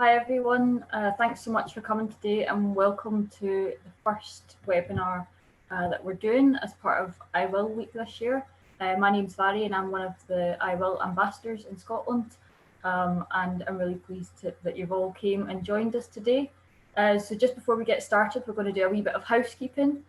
Hi everyone, thanks so much for coming today and welcome to the first webinar that we're doing as part of I Will Week this year. My name's Vary and I'm one of the I Will ambassadors in Scotland, and I'm really pleased that you've all came and joined us today. So just before we get started, we're going to do a wee bit of housekeeping.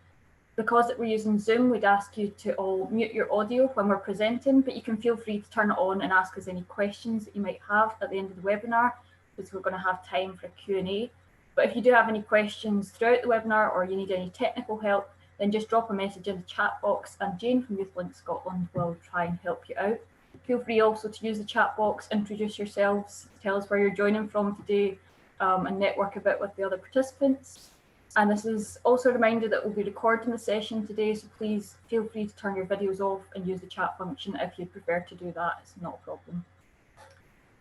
Because we're using Zoom, we'd ask you to all mute your audio when we're presenting, but you can feel free to turn it on and ask us any questions that you might have at the end of the webinar, because we're going to have time for a Q&A. But if you do have any questions throughout the webinar or you need any technical help, then just drop a message in the chat box and Jane from YouthLink Scotland will try and help you out. Feel free also to use the chat box, introduce yourselves, tell us where you're joining from today, and network a bit with the other participants. And this is also a reminder that we'll be recording the session today, so please feel free to turn your videos off and use the chat function if you'd prefer to do that. It's not a problem.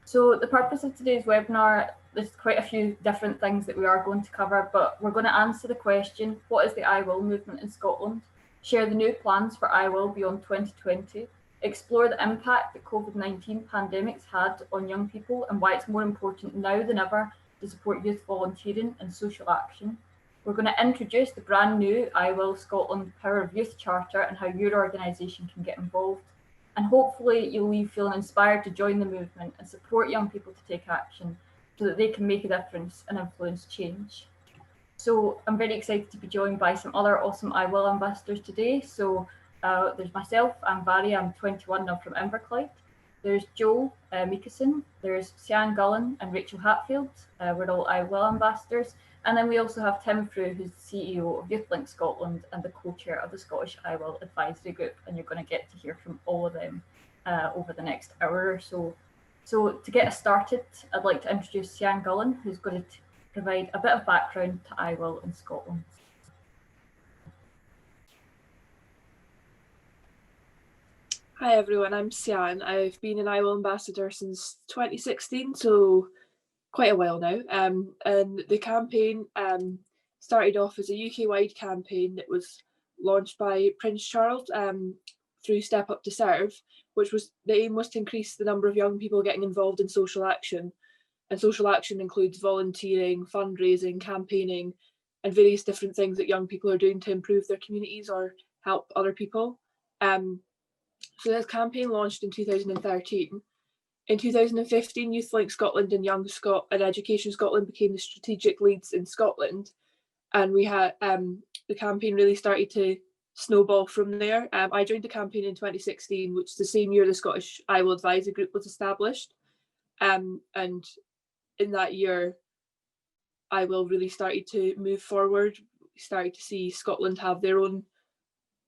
So the purpose of today's webinar, there's quite a few different things that we are going to cover, but we're going to answer the question, what is the I Will movement in Scotland? Share the new plans for I Will beyond 2020, explore the impact that COVID-19 pandemic's had on young people and why it's more important now than ever to support youth volunteering and social action. We're going to introduce the brand new I Will Scotland Power of Youth Charter and how your organisation can get involved. And hopefully you'll leave feeling inspired to join the movement and support young people to take action so that they can make a difference and influence change. So I'm very excited to be joined by some other awesome I Will ambassadors today. So there's myself, I'm Barry, I'm 21, I'm from Inverclyde. There's Joe Meekison, there's Sian Gullen and Rachel Hatfield. We're all I Will ambassadors. And then we also have Tim Frew, who's the CEO of YouthLink Scotland and the co-chair of the Scottish I Will Advisory Group. And you're going to get to hear from all of them over the next hour or so. So to get us started, I'd like to introduce Sian Gullen, who's going to provide a bit of background to I Will in Scotland. Hi everyone, I'm Sian. I've been an I Will ambassador since 2016, so quite a while now. And the campaign started off as a UK-wide campaign that was launched by Prince Charles through Step Up to Serve, which was the aim was to increase the number of young people getting involved in social action. And social action includes volunteering, fundraising, campaigning, and various different things that young people are doing to improve their communities or help other people. So this campaign launched in 2013. In 2015, YouthLink Scotland and Young Scot and Education Scotland became the strategic leads in Scotland, and we had the campaign really started to snowball from there. I joined the campaign in 2016, which is the same year the Scottish I Will Advisory Group was established, and in that year, I Will really started to move forward. We started to see Scotland have their own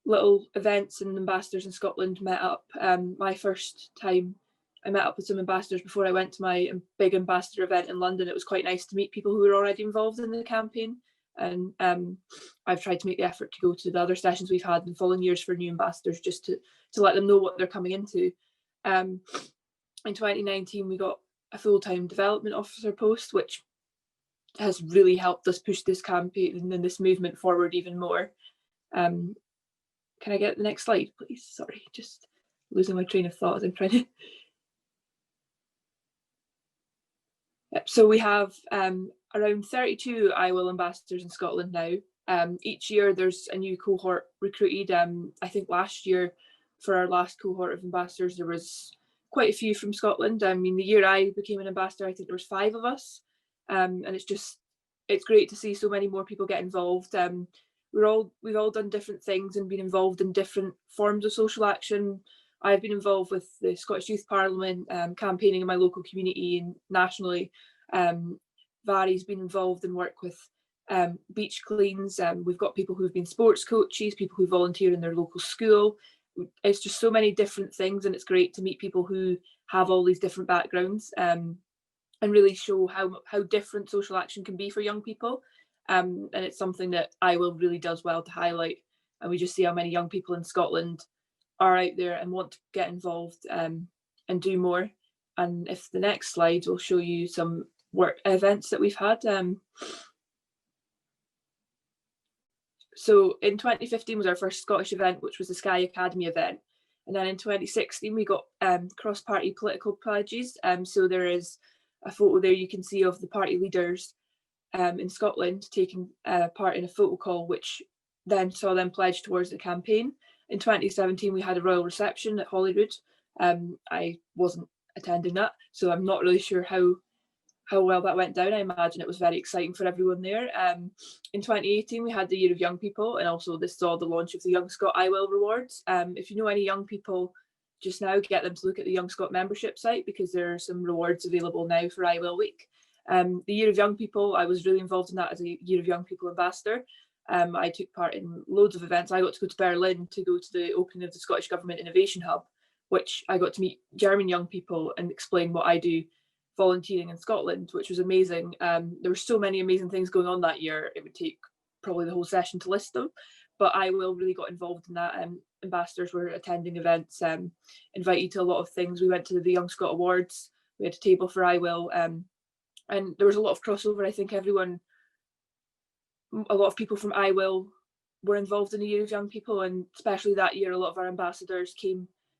little events, and ambassadors in Scotland met up. My first time I met up with some ambassadors before I went to my big ambassador event in London. It was quite nice to meet people who were already involved in the campaign. And I've tried to make the effort to go to the other sessions we've had in the following years for new ambassadors, just to let them know what they're coming into. In 2019, we got a full-time development officer post, which has really helped us push this campaign and this movement forward even more. Can I get the next slide, please? Sorry, just losing my train of thought as I'm trying to. So we have around 32 I Will ambassadors in Scotland now. Each year there's a new cohort recruited. I think last year for our last cohort of ambassadors there was quite a few from Scotland. I mean, the year I became an ambassador, I think there was 5 of us, and it's great to see so many more people get involved. We've all done different things and been involved in different forms of social action. I've been involved with the Scottish Youth Parliament, campaigning in my local community and nationally. Vary's been involved in work with beach cleans. We've got people who've been sports coaches, people who volunteer in their local school. It's just so many different things, and it's great to meet people who have all these different backgrounds and really show how different social action can be for young people. And it's something that I Will really does well to highlight. And we just see how many young people in Scotland are out there and want to get involved and do more. And if the next slide will show you some work events that we've had. So in 2015 was our first Scottish event, which was the Sky Academy event. And then in 2016, we got cross-party political pledges. So there is a photo there you can see of the party leaders in Scotland taking part in a photo call, which then saw them pledge towards the campaign. In 2017, we had a royal reception at Holyrood. I wasn't attending that, so I'm not really sure how well that went down. I imagine it was very exciting for everyone there. In 2018, we had the Year of Young People, and also this saw the launch of the Young Scot I Will Rewards. If you know any young people just now, get them to look at the Young Scot membership site, because there are some rewards available now for I Will Week. The Year of Young People, I was really involved in that as a Year of Young People ambassador. I took part in loads of events. I got to go to Berlin to go to the opening of the Scottish Government Innovation Hub, which I got to meet German young people and explain what I do volunteering in Scotland, which was amazing. There were so many amazing things going on that year. It would take probably the whole session to list them, but I will really got involved in that. Ambassadors were attending events, invited to a lot of things. We went to the Young Scot Awards. We had a table for I Will, and there was a lot of crossover. I think a lot of people from I Will were involved in the Year of Young People, and especially that year, a lot of our ambassadors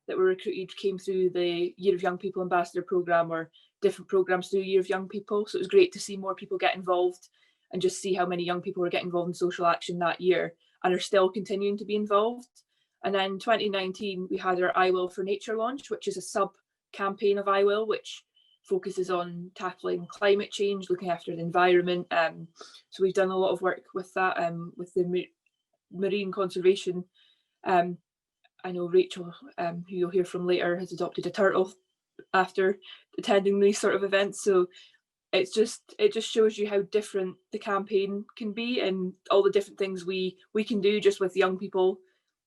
that were recruited came through the Year of Young People ambassador program or different programs through Year of Young People. So it was great to see more people get involved and just see how many young people were getting involved in social action that year and are still continuing to be involved. And then 2019, we had our I Will for Nature launch, which is a sub campaign of I Will, which focuses on tackling climate change, looking after the environment. So we've done a lot of work with that, with the marine conservation. I know Rachel, who you'll hear from later, has adopted a turtle after attending these sort of events. So it just shows you how different the campaign can be and all the different things we can do just with young people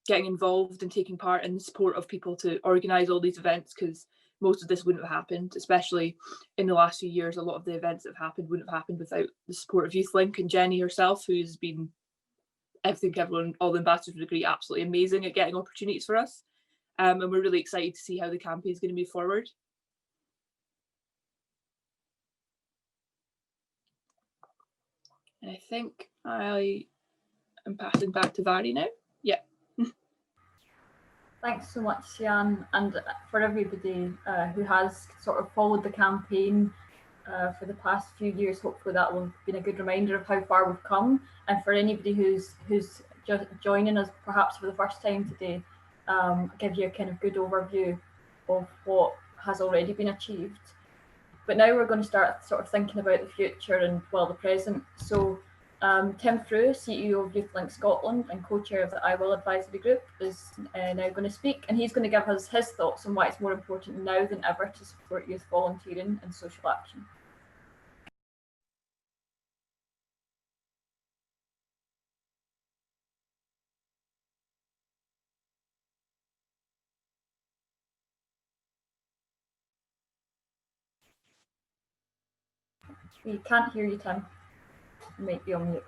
getting involved and taking part in the support of people to organise all these events, because most of this wouldn't have happened, especially in the last few years. A lot of the events that have happened wouldn't have happened without the support of YouthLink and Jenny herself, who's been, I think all the ambassadors would agree, absolutely amazing at getting opportunities for us. And we're really excited to see how the campaign is going to move forward. And I think I am passing back to Vary now. Yeah. Thanks so much, Sian, and for everybody who has sort of followed the campaign for the past few years. Hopefully that will have been a good reminder of how far we've come. And for anybody who's just joining us perhaps for the first time today, give you a kind of good overview of what has already been achieved. But now we're going to start sort of thinking about the future and, well, the present. So Tim Frew, CEO of YouthLink Scotland and co-chair of the I Will Advisory Group, is now going to speak, and he's going to give us his thoughts on why it's more important now than ever to support youth volunteering and social action. We can't hear you, Tim. You might be on mute.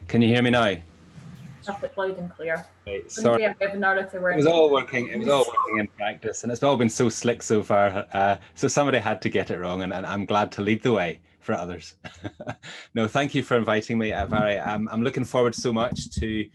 Can you hear me now? Perfect, loud and clear. Right, sorry. It was all working. It was all working in practice, and it's all been so slick so far. So somebody had to get it wrong, and I'm glad to lead the way for others. No, thank you for inviting me, Vary. I'm looking forward so much to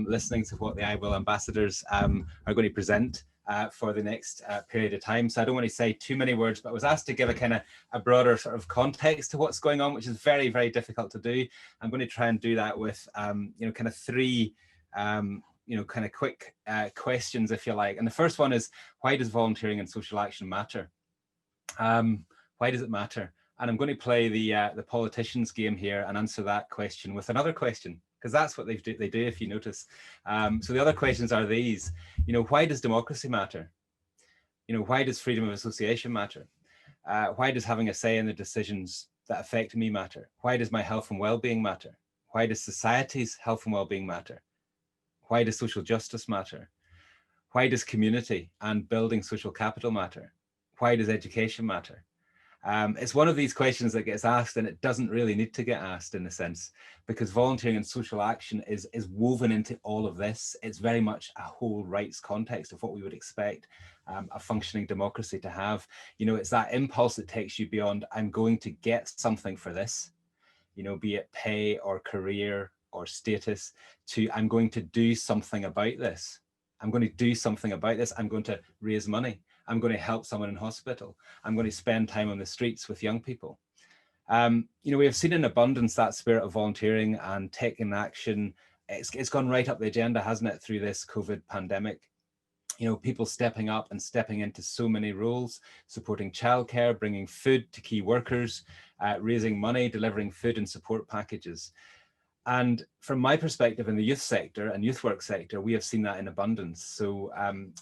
listening to what the I Will ambassadors are going to present for the next period of time. So I don't want to say too many words, but I was asked to give a kind of a broader sort of context to what's going on, which is very, very difficult to do. I'm going to try and do that with, kind of three, kind of quick questions, if you like. And the first one is, why does volunteering and social action matter? Why does it matter? And I'm going to play the politician's game here and answer that question with another question, because that's what they do, if you notice. So the other questions are these, why does democracy matter? Why does freedom of association matter? Why does having a say in the decisions that affect me matter? Why does my health and well-being matter? Why does society's health and well-being matter? Why does social justice matter? Why does community and building social capital matter? Why does education matter? It's one of these questions that gets asked, and it doesn't really need to get asked in a sense, because volunteering and social action is woven into all of this. It's very much a whole rights context of what we would expect a functioning democracy to have. You know, it's that impulse that takes you beyond, I'm going to get something for this, you know, be it pay or career or status, to I'm going to do something about this. I'm going to do something about this. I'm going to raise money. I'm going to help someone in hospital. I'm going to spend time on the streets with young people. You know, we have seen in abundance that spirit of volunteering and taking action. It's gone right up the agenda, hasn't it, through this COVID pandemic? You know, people stepping up and stepping into so many roles, supporting childcare, bringing food to key workers, raising money, delivering food and support packages. And from my perspective in the youth sector and youth work sector, we have seen that in abundance. So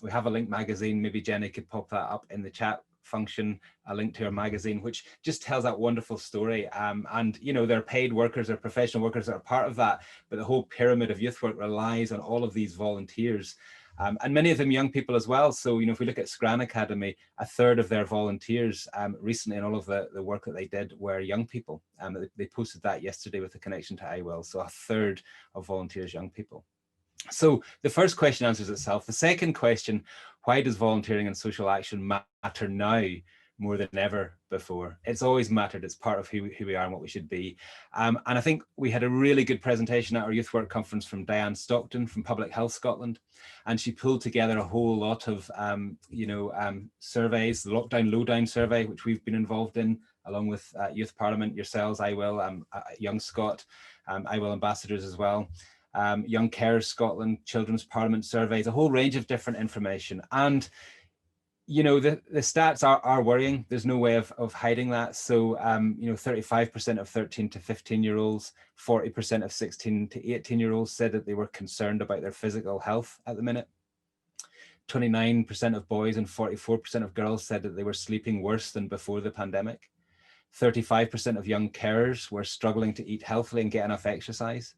we have a link magazine, maybe Jenny could pop that up in the chat function, a link to our magazine, which just tells that wonderful story. And, you know, they're paid workers, they're professional workers that are part of that, but the whole pyramid of youth work relies on all of these volunteers. And many of them young people as well. So, you know, if we look at Scran Academy, a third of their volunteers recently and all of the work that they did were young people. They posted that yesterday with a connection to IWIL. So a third of volunteers, young people. So the first question answers itself. The second question, why does volunteering and social action matter now more than ever before? It's always mattered. It's part of who we are and what we should be. And I think we had a really good presentation at our youth work conference from Diane Stockton from Public Health Scotland. And she pulled together a whole lot of, surveys, the Lockdown Lowdown survey, which we've been involved in, along with Youth Parliament, yourselves, IWIL, Young Scot, IWIL ambassadors as well. Young Carers Scotland, Children's Parliament surveys, a whole range of different information. And, you know, the stats are worrying. There's no way of hiding that. So, 35% of 13 to 15-year-olds, 40% of 16 to 18-year-olds said that they were concerned about their physical health at the minute. 29% of boys and 44% of girls said that they were sleeping worse than before the pandemic. 35% of young carers were struggling to eat healthily and get enough exercise.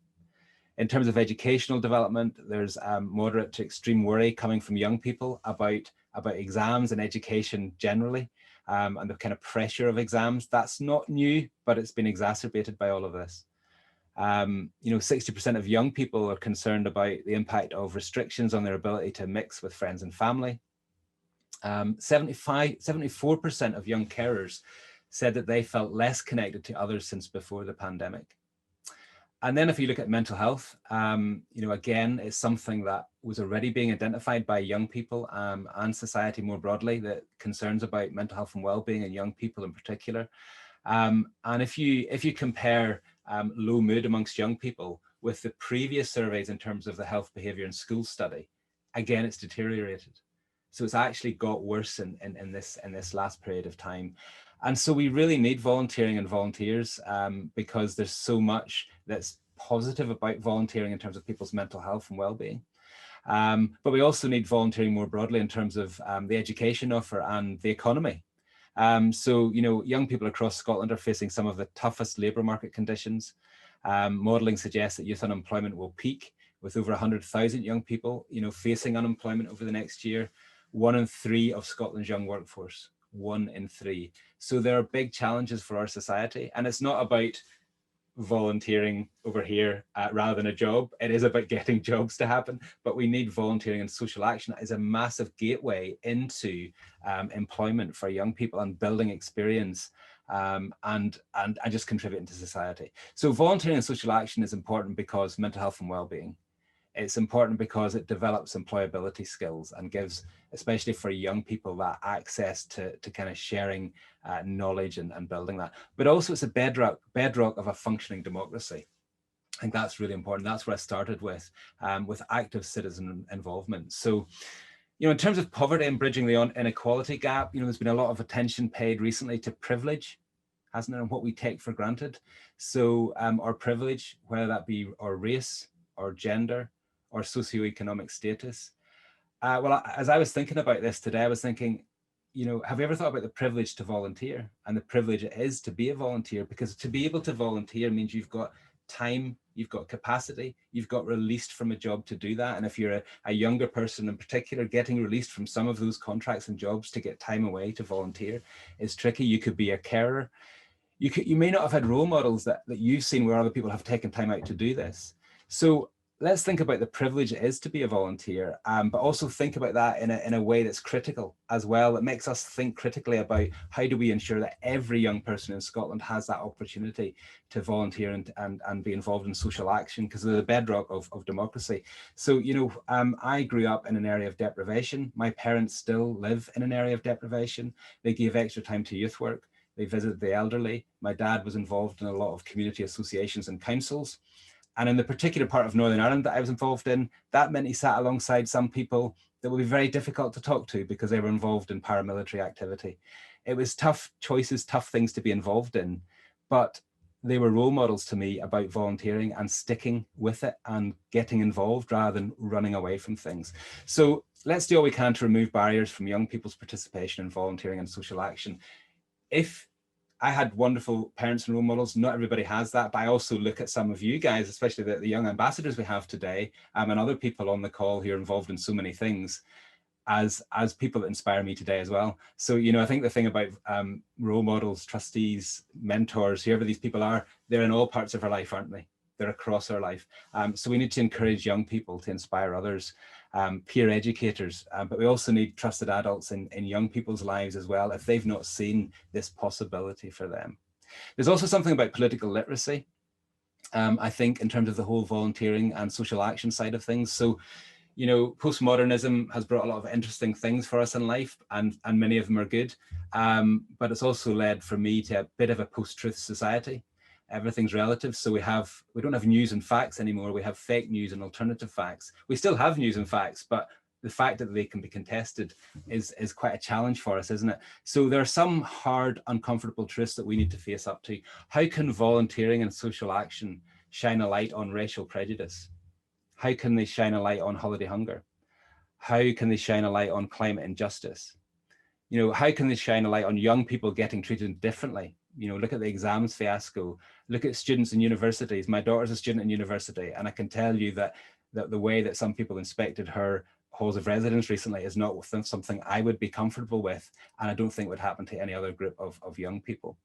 In terms of educational development, there's moderate to extreme worry coming from young people about exams and education generally, and the kind of pressure of exams. That's not new, but it's been exacerbated by all of this. 60% of young people are concerned about the impact of restrictions on their ability to mix with friends and family. 74% of young carers said that they felt less connected to others since before the pandemic. And then if you look at mental health, again, it's something that was already being identified by young people and society more broadly, that concerns about mental health and well-being in young people in particular. And if you compare low mood amongst young people with the previous surveys in terms of the health, behaviour and school study, again, it's deteriorated. So it's actually got worse in this last period of time. And so we really need volunteering and volunteers because there's so much that's positive about volunteering in terms of people's mental health and well-being. But we also need volunteering more broadly in terms of the education offer and the economy. So, young people across Scotland are facing some of the toughest labour market conditions. Modelling suggests that youth unemployment will peak with over 100,000 young people, facing unemployment over the next year. 1 in 3 of Scotland's young workforce. 1 in 3. So there are big challenges for our society, and it's not about volunteering over here rather than a job. It is about getting jobs to happen, but we need volunteering and social action as a massive gateway into employment for young people and building experience and just contributing to society. So volunteering and social action is important because mental health and well-being. It's important because it develops employability skills and gives, especially for young people, that access to kind of sharing knowledge and building that. But also it's a bedrock of a functioning democracy. I think that's really important. That's what I started with active citizen involvement. So, in terms of poverty and bridging the inequality gap, there's been a lot of attention paid recently to privilege, hasn't it, and what we take for granted. So our privilege, whether that be our race or gender, or socioeconomic status. Well, as I was thinking about this today, I was thinking, have you ever thought about the privilege to volunteer and the privilege it is to be a volunteer? Because to be able to volunteer means you've got time, you've got capacity, you've got released from a job to do that. And if you're a younger person in particular, getting released from some of those contracts and jobs to get time away to volunteer is tricky. You could be a carer. You may not have had role models that you've seen where other people have taken time out to do this. So let's think about the privilege it is to be a volunteer, but also think about that in a way that's critical as well. It makes us think critically about how do we ensure that every young person in Scotland has that opportunity to volunteer and be involved in social action, because they're the bedrock of democracy. So, you know, I grew up in an area of deprivation. My parents still live in an area of deprivation. They gave extra time to youth work. They visited the elderly. My dad was involved in a lot of community associations and councils. And in the particular part of Northern Ireland that I was involved in, that meant he sat alongside some people that would be very difficult to talk to because they were involved in paramilitary activity. It was tough choices, tough things to be involved in, but they were role models to me about volunteering and sticking with it and getting involved rather than running away from things. So let's do all we can to remove barriers from young people's participation in volunteering and social action. If I had wonderful parents and role models, not everybody has that, but I also look at some of you guys, especially the young ambassadors we have today, and other people on the call who are involved in so many things, as people that inspire me today as well. So, you know, I think the thing about role models, trustees, mentors, whoever these people are, they're in all parts of our life, aren't they? They're across our life. So we need to encourage young people to inspire others, peer educators, but we also need trusted adults in young people's lives as well, if they've not seen this possibility for them. There's also something about political literacy, I think, in terms of the whole volunteering and social action side of things. So, you know, postmodernism has brought a lot of interesting things for us in life, and many of them are good, but it's also led for me to a bit of a post-truth society. Everything's relative, so we don't have news and facts anymore. We have fake news and alternative facts. We still have news and facts, but the fact that they can be contested is quite a challenge for us, isn't it? So there are some hard, uncomfortable truths that we need to face up to. How can volunteering and social action shine a light on racial prejudice? How can they shine a light on holiday hunger? How can they shine a light on climate injustice? You know, how can they shine a light on young people getting treated differently? You know, look at the exams fiasco, look at students in universities. My daughter's a student in university, and I can tell you that the way that some people inspected her halls of residence recently is not something I would be comfortable with, and I don't think would happen to any other group of young people.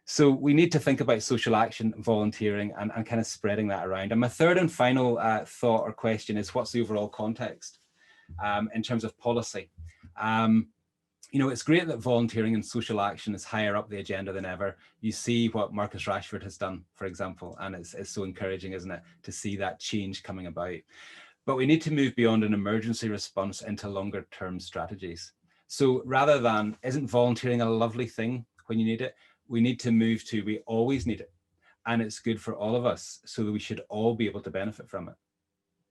So we need to think about social action, volunteering, and kind of spreading that around. And my third and final thought or question is, what's the overall context in terms of policy? You know, it's great that volunteering and social action is higher up the agenda than ever. You see what Marcus Rashford has done, for example, and it's so encouraging, isn't it, to see that change coming about. But we need to move beyond an emergency response into longer term strategies. So rather than, isn't volunteering a lovely thing when you need it? We need to move to, we always need it. And it's good for all of us, so that we should all be able to benefit from it.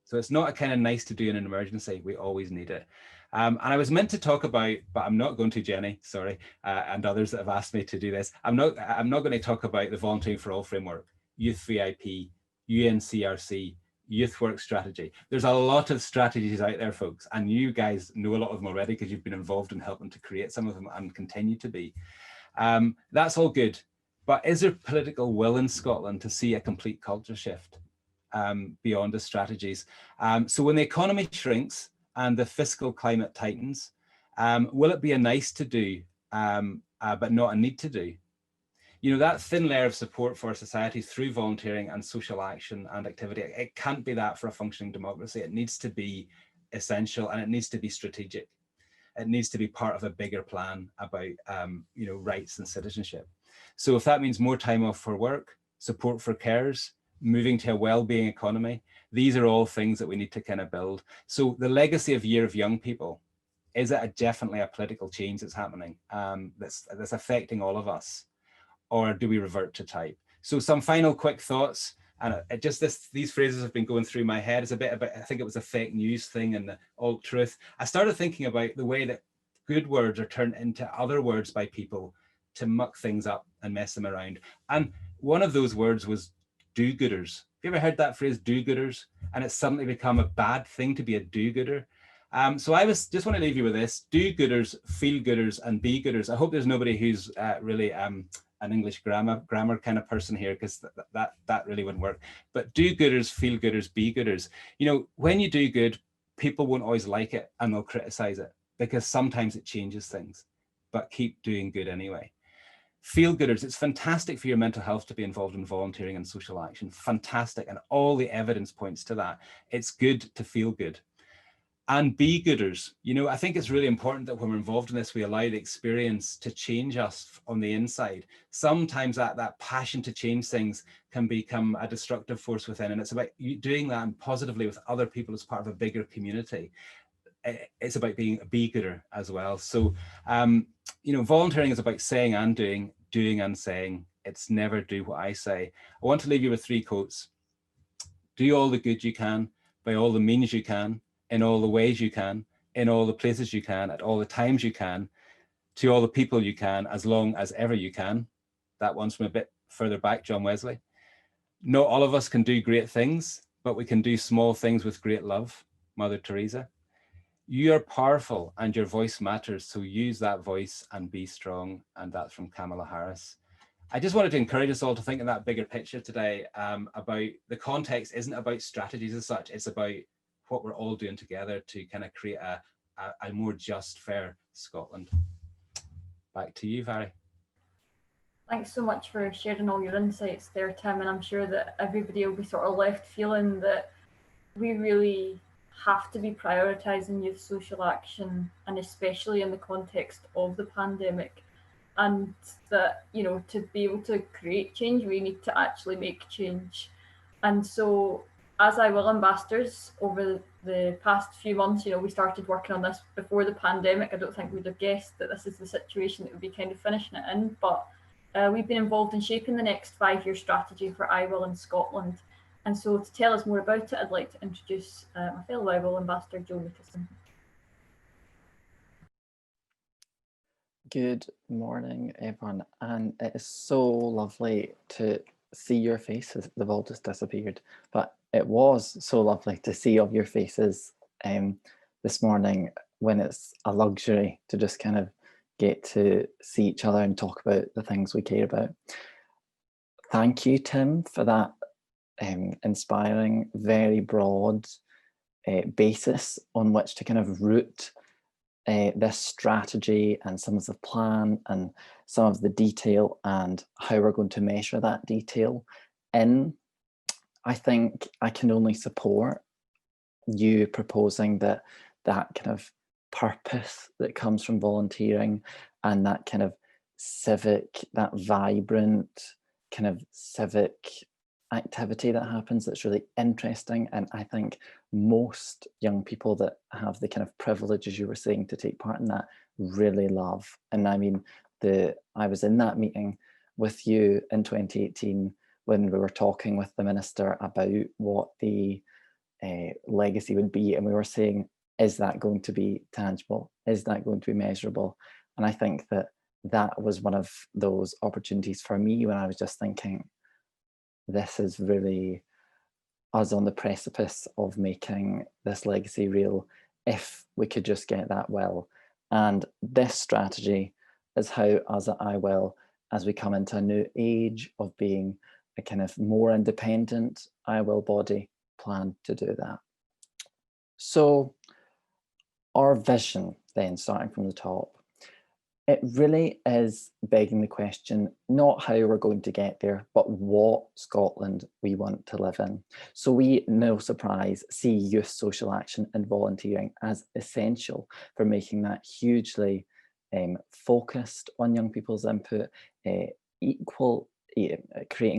So it's not a kind of nice to do in an emergency, we always need it. And I was meant to talk about, but I'm not going to, Jenny, sorry, and others that have asked me to do this. I'm not going to talk about the Volunteering for All framework, Youth VIP, UNCRC, Youth Work Strategy. There's a lot of strategies out there, folks, and you guys know a lot of them already because you've been involved in helping to create some of them and continue to be. That's all good, but is there political will in Scotland to see a complete culture shift beyond the strategies? So when the economy shrinks and the fiscal climate tightens, will it be a nice to do, but not a need to do? You know, that thin layer of support for society through volunteering and social action and activity, it can't be that for a functioning democracy. It needs to be essential, and it needs to be strategic. It needs to be part of a bigger plan about you know, rights and citizenship. So if that means more time off for work, support for carers, moving to a well-being economy, these are all things that we need to kind of build. So the legacy of Year of Young People, is it definitely a political change that's happening that's affecting all of us, or do we revert to type? So some final quick thoughts. And these phrases have been going through my head. It's a bit about, I think it was a fake news thing and the alt truth. I started thinking about the way that good words are turned into other words by people to muck things up and mess them around. And one of those words was do-gooders. Have you ever heard that phrase, do-gooders? And it's suddenly become a bad thing to be a do-gooder. So I just want to leave you with this: do-gooders, feel-gooders, and be-gooders. I hope there's nobody who's really an English grammar kind of person here, because that really wouldn't work. But do-gooders, feel-gooders, be-gooders. You know, when you do good, people won't always like it and they'll criticize it because sometimes it changes things, but keep doing good anyway. Feel-gooders, it's fantastic for your mental health to be involved in volunteering and social action. Fantastic. And all the evidence points to that. It's good to feel good. And be-gooders, you know, I think it's really important that when we're involved in this, we allow the experience to change us on the inside. Sometimes that passion to change things can become a destructive force within, and it's about you doing that and positively with other people as part of a bigger community. It's about being a be-gooder as well. So, you know, volunteering is about saying and doing, doing and saying. It's never do what I say. I want to leave you with 3 quotes. Do all the good you can, by all the means you can, in all the ways you can, in all the places you can, at all the times you can, to all the people you can, as long as ever you can. That one's from a bit further back, John Wesley. Not all of us can do great things, but we can do small things with great love, Mother Teresa. You are powerful and your voice matters, so use that voice and be strong. And that's from Kamala Harris. I just wanted to encourage us all to think in that bigger picture today, about the context isn't about strategies as such, it's about what we're all doing together to kind of create a more just, fair Scotland. Back to you, Vary. Thanks so much for sharing all your insights there, Tim, and I'm sure that everybody will be sort of left feeling that we really have to be prioritising youth social action, and especially in the context of the pandemic, and that, you know, to be able to create change, we need to actually make change. And so, as I Will ambassadors over the past few months, you know, we started working on this before the pandemic. I don't think we'd have guessed that this is the situation that we'd be kind of finishing it in, but we've been involved in shaping the next 5-year strategy for I Will in Scotland. And so to tell us more about it, I'd like to introduce my fellow I Will ambassador, Joe Nicholson. Good morning, everyone, and it is so lovely to see your faces. They've all just disappeared, but it was so lovely to see all your faces this morning, when it's a luxury to just kind of get to see each other and talk about the things we care about. Thank you, Tim, for that inspiring, very broad basis on which to kind of root this strategy and some of the plan and some of the detail and how we're going to measure that detail in. I think I can only support you proposing that kind of purpose that comes from volunteering and that kind of civic, that vibrant kind of civic activity that happens that's really interesting. And I think most young people that have the kind of privilege, as you were saying, to take part in that really love. And I mean, I was in that meeting with you in 2018 when we were talking with the minister about what the legacy would be, and we were saying, is that going to be tangible? Is that going to be measurable? And I think that was one of those opportunities for me when I was just thinking, this is really us on the precipice of making this legacy real, if we could just get that well. And this strategy is how us at I Will, as we come into a new age of being a kind of more independent I Will body, plan to do that. So our vision then, starting from the top, it really is begging the question, not how we're going to get there, but what Scotland we want to live in. So we, no surprise, see youth social action and volunteering as essential for making that hugely focused on young people's input, creating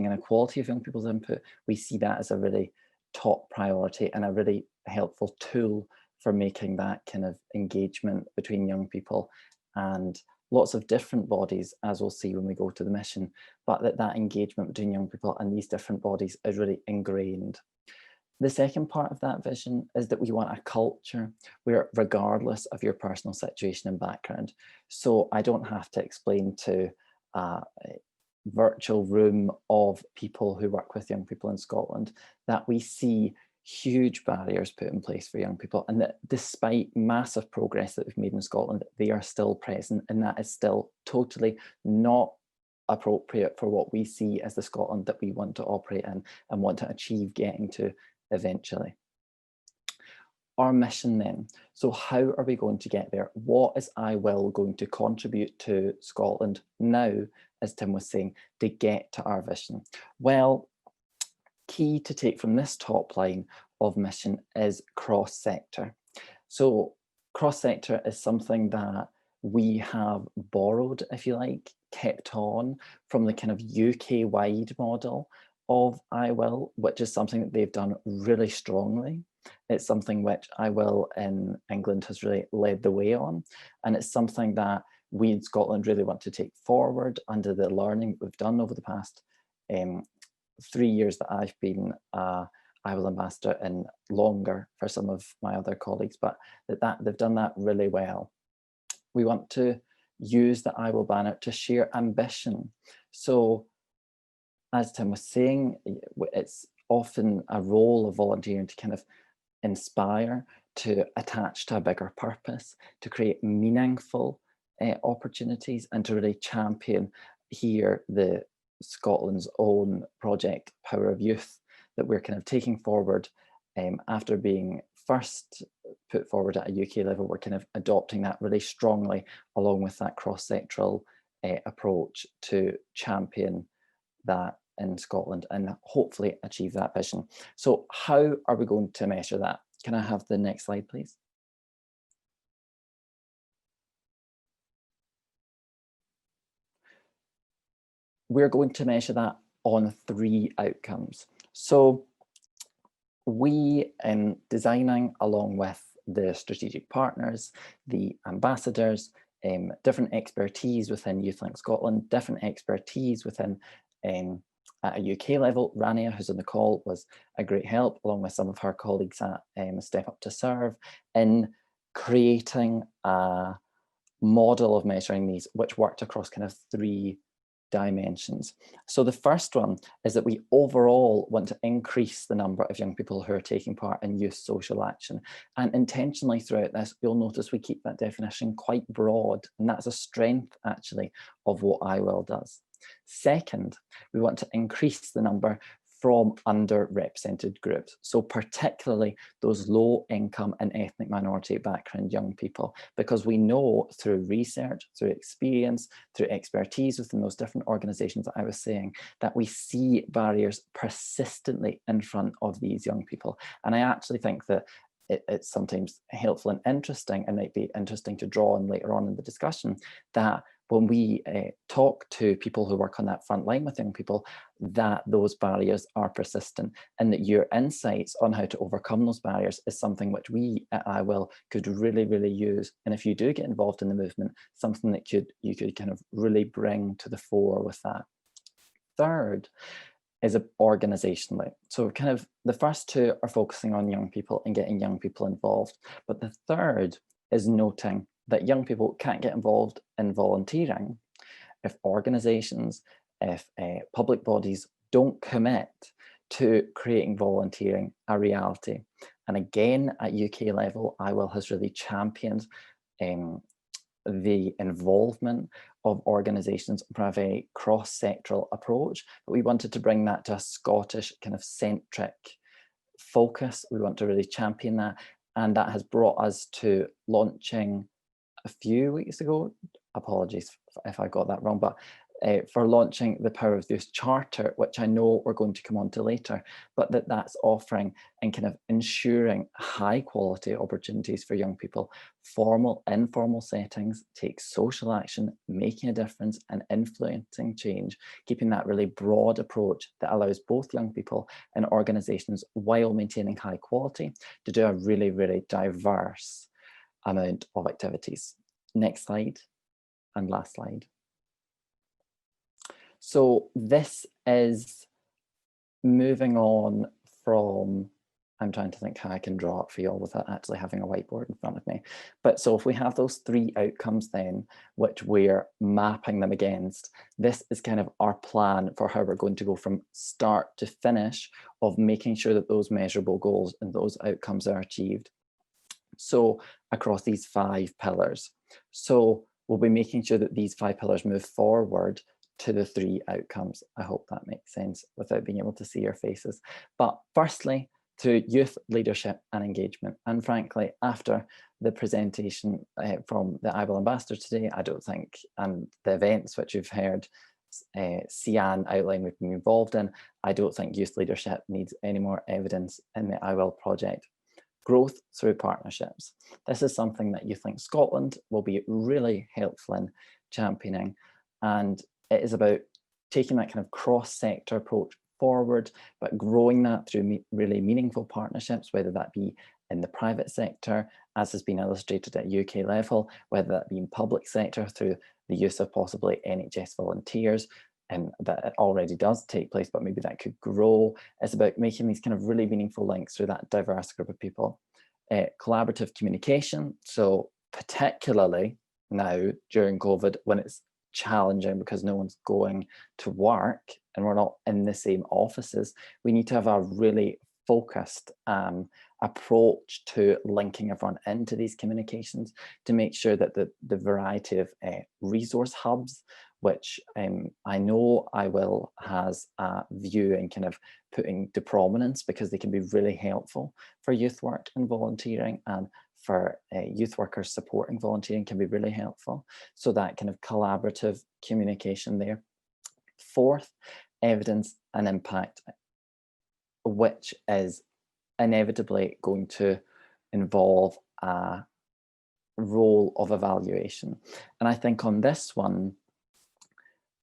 an equality of young people's input. We see that as a really top priority and a really helpful tool for making that kind of engagement between young people and lots of different bodies, as we'll see when we go to the mission, but that engagement between young people and these different bodies is really ingrained. The second part of that vision is that we want a culture where, regardless of your personal situation and background, so I don't have to explain to a virtual room of people who work with young people in Scotland that we see huge barriers put in place for young people, and that despite massive progress that we've made in Scotland, they are still present, and that is still totally not appropriate for what we see as the Scotland that we want to operate in and want to achieve getting to eventually. Our mission then. So how are we going to get there? What is IWIL going to contribute to Scotland now, as Tim was saying, to get to our vision? Well, key to take from this top line of mission is cross-sector. So cross-sector is something that we have borrowed, if you like, kept on from the kind of UK-wide model of IWIL, which is something that they've done really strongly. It's something which IWIL in England has really led the way on. And it's something that we in Scotland really want to take forward under the learning we've done over the past 3 years that I've been IWIL ambassador, and longer for some of my other colleagues, but that they've done that really well. We want to use the IWIL banner to share ambition. So as Tim was saying, it's often a role of volunteering to kind of inspire, to attach to a bigger purpose, to create meaningful opportunities, and to really champion here the Scotland's own project, Power of Youth, that we're kind of taking forward after being first put forward at a UK level. We're kind of adopting that really strongly along with that cross-sectoral approach to champion that in Scotland and hopefully achieve that vision. So how are we going to measure that? Can I have the next slide, please? We're going to measure that on 3 outcomes. So we, in designing along with the strategic partners, the ambassadors, different expertise within YouthLink Scotland, different expertise within at a UK level. Rania, who's on the call, was a great help, along with some of her colleagues at Step Up to Serve, in creating a model of measuring these, which worked across kind of 3 dimensions. So the first one is that we overall want to increase the number of young people who are taking part in youth social action. And intentionally throughout this, you'll notice we keep that definition quite broad, and that's a strength actually of what IWIL does. Second, we want to increase the number from underrepresented groups, so particularly those low income and ethnic minority background young people, because we know through research, through experience, through expertise within those different organisations that I was saying, that we see barriers persistently in front of these young people. And I actually think that it's sometimes helpful and interesting, and might be interesting to draw on later on in the discussion, that when we talk to people who work on that front line with young people, that those barriers are persistent, and that your insights on how to overcome those barriers is something which we at IWIL could really, really use. And if you do get involved in the movement, something that you could kind of really bring to the fore with that. Third is organisationally. So kind of the first 2 are focusing on young people and getting young people involved. But the third is noting that young people can't get involved in volunteering if organisations, if public bodies don't commit to creating volunteering a reality. And again, at UK level, IWIL has really championed the involvement of organisations from a very cross-sectoral approach, but we wanted to bring that to a Scottish kind of centric focus. We want to really champion that, and that has brought us to launching a few weeks ago, apologies if I got that wrong, but for launching the Power of Youth Charter, which I know we're going to come on to later, but that's offering and kind of ensuring high quality opportunities for young people, formal, informal settings, take social action, making a difference and influencing change, keeping that really broad approach that allows both young people and organisations, while maintaining high quality, to do a really, really diverse amount of activities. Next slide, and last slide. So this is moving on from, I'm trying to think how I can draw it for you all without actually having a whiteboard in front of me. But so if we have those 3 outcomes then, which we're mapping them against, this is kind of our plan for how we're going to go from start to finish of making sure that those measurable goals and those outcomes are achieved. So across these 5 pillars. So we'll be making sure that these 5 pillars move forward to the 3 outcomes. I hope that makes sense without being able to see your faces. But firstly, to youth leadership and engagement. And frankly, after the presentation from the IWIL ambassador today, I don't think, and the events which you've heard Sian outline we've been involved in, I don't think youth leadership needs any more evidence in the IWIL project. Growth through partnerships. This is something that Youth Link Scotland will be really helpful in championing, and it is about taking that kind of cross-sector approach forward, but growing that through really meaningful partnerships, whether that be in the private sector, as has been illustrated at UK level, whether that be in public sector through the use of possibly NHS volunteers, and that already does take place, but maybe that could grow. It's about making these kind of really meaningful links through that diverse group of people. Collaborative communication, so particularly now during COVID, when it's challenging because no one's going to work and we're not in the same offices, we need to have a really focused approach to linking everyone into these communications to make sure that the variety of resource hubs, which I know IWIL has a view in kind of putting to prominence because they can be really helpful for youth work and volunteering, and for youth workers supporting volunteering can be really helpful. So that kind of collaborative communication there. Fourth, evidence and impact, which is inevitably going to involve a role of evaluation. And I think on this one,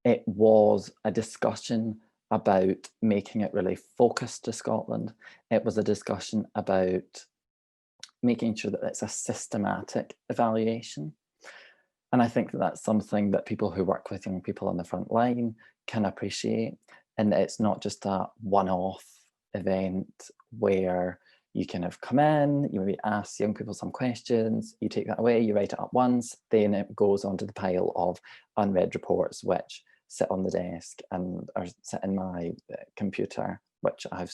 it was a discussion about making it really focused to Scotland. It was a discussion about making sure that it's a systematic evaluation. And I think that that's something that people who work with young people on the front line can appreciate. And it's not just a one-off event where you kind of come in, you maybe ask young people some questions, you take that away, you write it up once, then it goes onto the pile of unread reports which sit on the desk and or sit in my computer, which I've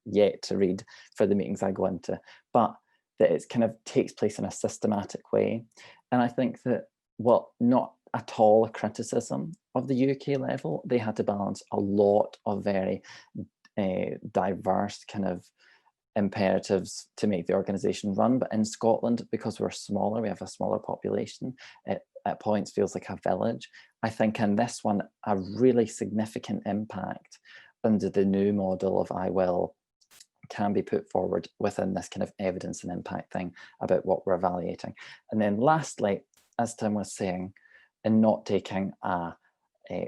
yet to read for the meetings I go into. But that it kind of takes place in a systematic way. And I think that, well, not at all a criticism of the UK level. They had to balance a lot of very diverse kind of imperatives to make the organisation run. But in Scotland, because we're smaller, we have a smaller population, it at points feels like a village. I think in this one, a really significant impact under the new model of IWIL can be put forward within this kind of evidence and impact thing about what we're evaluating. And then lastly, as Tim was saying, in not taking a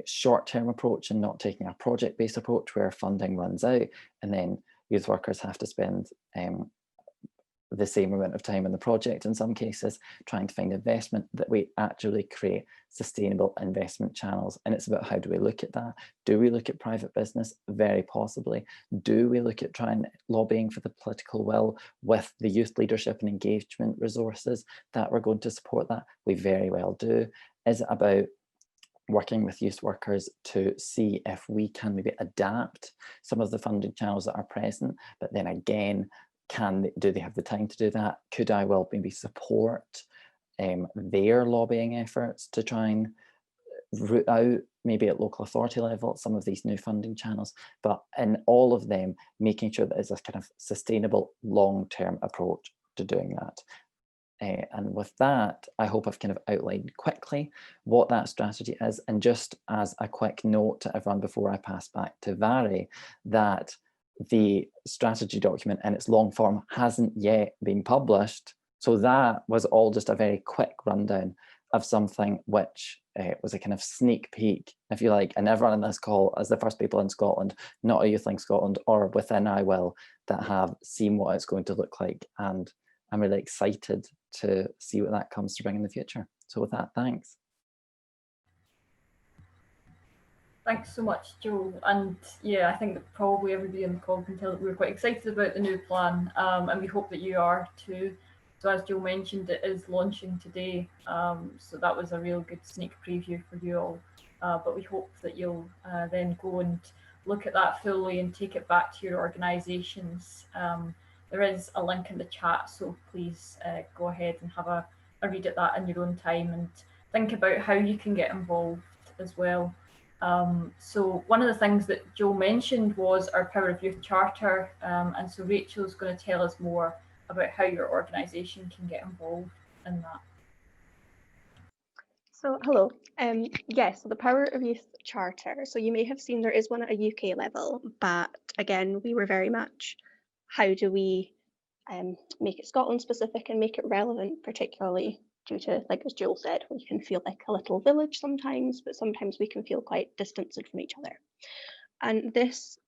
short-term approach and not taking a project-based approach where funding runs out and then youth workers have to spend the same amount of time in the project in some cases, trying to find investment, that we actually create sustainable investment channels. And it's about how do we look at that? Do we look at private business? Very possibly. Do we look at trying lobbying for the political will with the youth leadership and engagement resources that we're going to support that? We very well do. Is it about working with youth workers to see if we can maybe adapt some of the funding channels that are present, but then again, do they have the time to do that? Could IWIL maybe support their lobbying efforts to try and root out maybe at local authority level some of these new funding channels, but in all of them making sure that it's a kind of sustainable long-term approach to doing that. And with that, I hope I've kind of outlined quickly what that strategy is. And just as a quick note to everyone before I pass back to Vary, that the strategy document in its long form hasn't yet been published. So that was all just a very quick rundown of something which was a kind of sneak peek, if you like, and everyone on this call as the first people in Scotland, not a Youth Link Scotland or within IWIL, that have seen what it's going to look like. And I'm really excited to see what that comes to bring in the future. So with that, thanks. Thanks so much, Joe. And yeah, I think that probably everybody on the call can tell that we're quite excited about the new plan, and we hope that you are too. So as Joe mentioned, it is launching today. So that was a real good sneak preview for you all. But we hope that you'll then go and look at that fully and take it back to your organisations. There is a link in the chat, so please go ahead and have a read at that in your own time and think about how you can get involved as well. So one of the things that Joe mentioned was our Power of Youth Charter, and so Rachel's going to tell us more about how your organisation can get involved in that. So hello, yes, so the Power of Youth Charter. So you may have seen there is one at a UK level, but again, we were very much, how do we make it Scotland specific and make it relevant, particularly due to, like as Joel said, we can feel like a little village sometimes, but sometimes we can feel quite distanced from each other. And this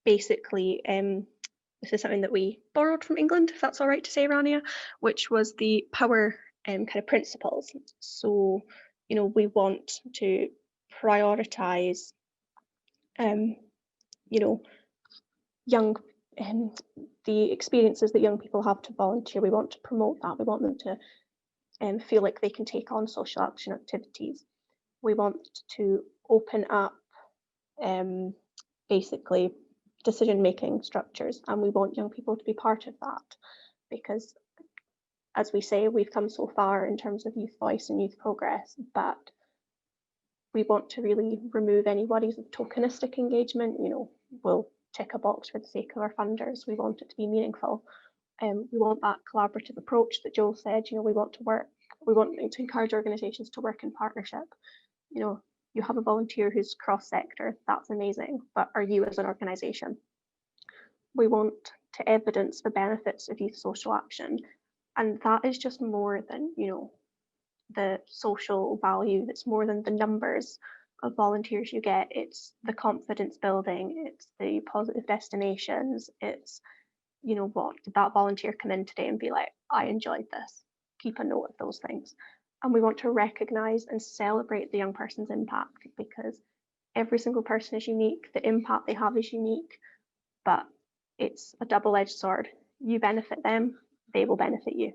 basically, this is something that we borrowed from England, if that's all right to say, Rania, which was the power kind of principles. So, you know, we want to prioritize, you know, young, the experiences that young people have to volunteer. We want to promote that. We want them to feel like they can take on social action activities. We want to open up basically decision-making structures, and we want young people to be part of that, because as we say, we've come so far in terms of youth voice and youth progress, but we want to really remove any worries of tokenistic engagement. You know, we'll tick a box for the sake of our funders. We want it to be meaningful. We want that collaborative approach that Joel said. You know, we want to encourage organisations to work in partnership. You know, you have a volunteer who's cross-sector, that's amazing, but are you as an organisation? We want to evidence the benefits of youth social action, and that is just more than, you know, the social value, that's more than the numbers of volunteers you get. It's the confidence building, it's the positive destinations, it's, you know, what did that volunteer come in today and be like, I enjoyed this. Keep a note of those things. And we want to recognise and celebrate the young person's impact, because every single person is unique, the impact they have is unique, but it's a double-edged sword. You benefit them, they will benefit you.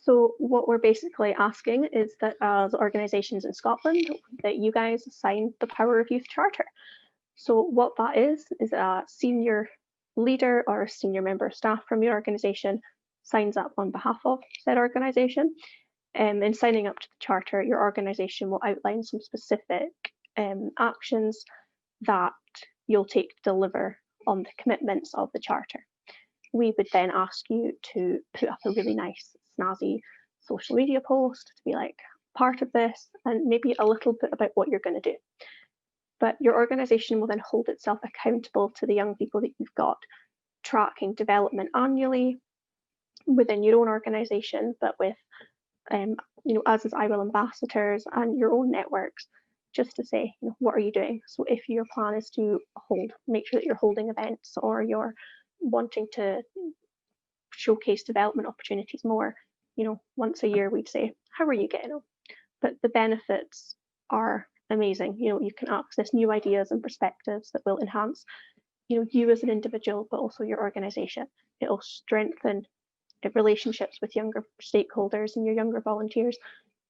So what we're basically asking is that as organisations in Scotland, that you guys sign the Power of Youth Charter. So what that is a senior leader or a senior member of staff from your organisation signs up on behalf of said organisation. In signing up to the charter, your organisation will outline some specific actions that you'll take to deliver on the commitments of the charter. We would then ask you to put up a really nice, snazzy social media post to be like part of this, and maybe a little bit about what you're going to do. But your organisation will then hold itself accountable to the young people that you've got, tracking development annually within your own organisation, but with you know, us as I Will ambassadors and your own networks, just to say, you know, what are you doing? So if your plan is to make sure that you're holding events, or you're wanting to showcase development opportunities more, you know, once a year we'd say, how are you getting on? But the benefits are amazing. You know, you can access new ideas and perspectives that will enhance, you know, you as an individual, but also your organisation. It'll strengthen relationships with younger stakeholders and your younger volunteers.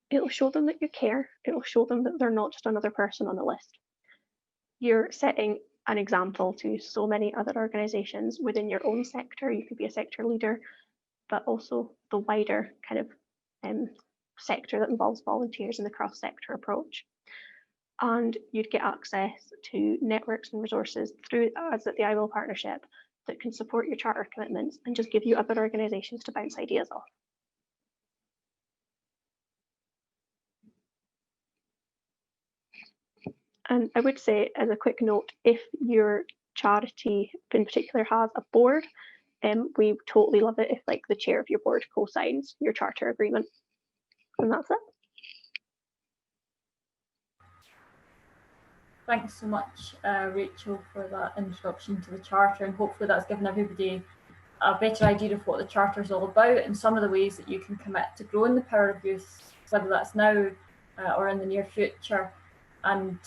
It'll show them that you care. It'll show them that they're not just another person on the list. You're setting an example to so many other organisations within your own sector. You could be a sector leader, but also the wider kind of sector that involves volunteers in the cross-sector approach. And you'd get access to networks and resources through us at the I Will Partnership that can support your charter commitments and just give you other organisations to bounce ideas off. And I would say, as a quick note, if your charity in particular has a board, we totally love it if like the chair of your board co-signs your charter agreement. And that's it. Thanks so much, Rachel, for that introduction to the Charter, and hopefully that's given everybody a better idea of what the Charter is all about and some of the ways that you can commit to growing the power of youth, whether that's now or in the near future. And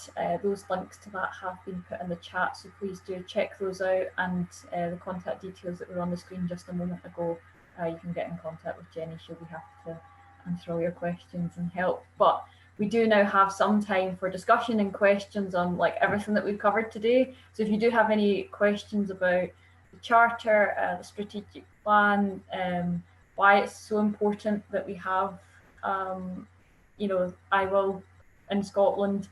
those links to that have been put in the chat, so please do check those out, and the contact details that were on the screen just a moment ago, you can get in contact with Jenny. She'll be happy to answer all your questions and help. But we do now have some time for discussion and questions on like everything that we've covered today. So if you do have any questions about the charter, the strategic plan, why it's so important that we have, you know, I Will in Scotland,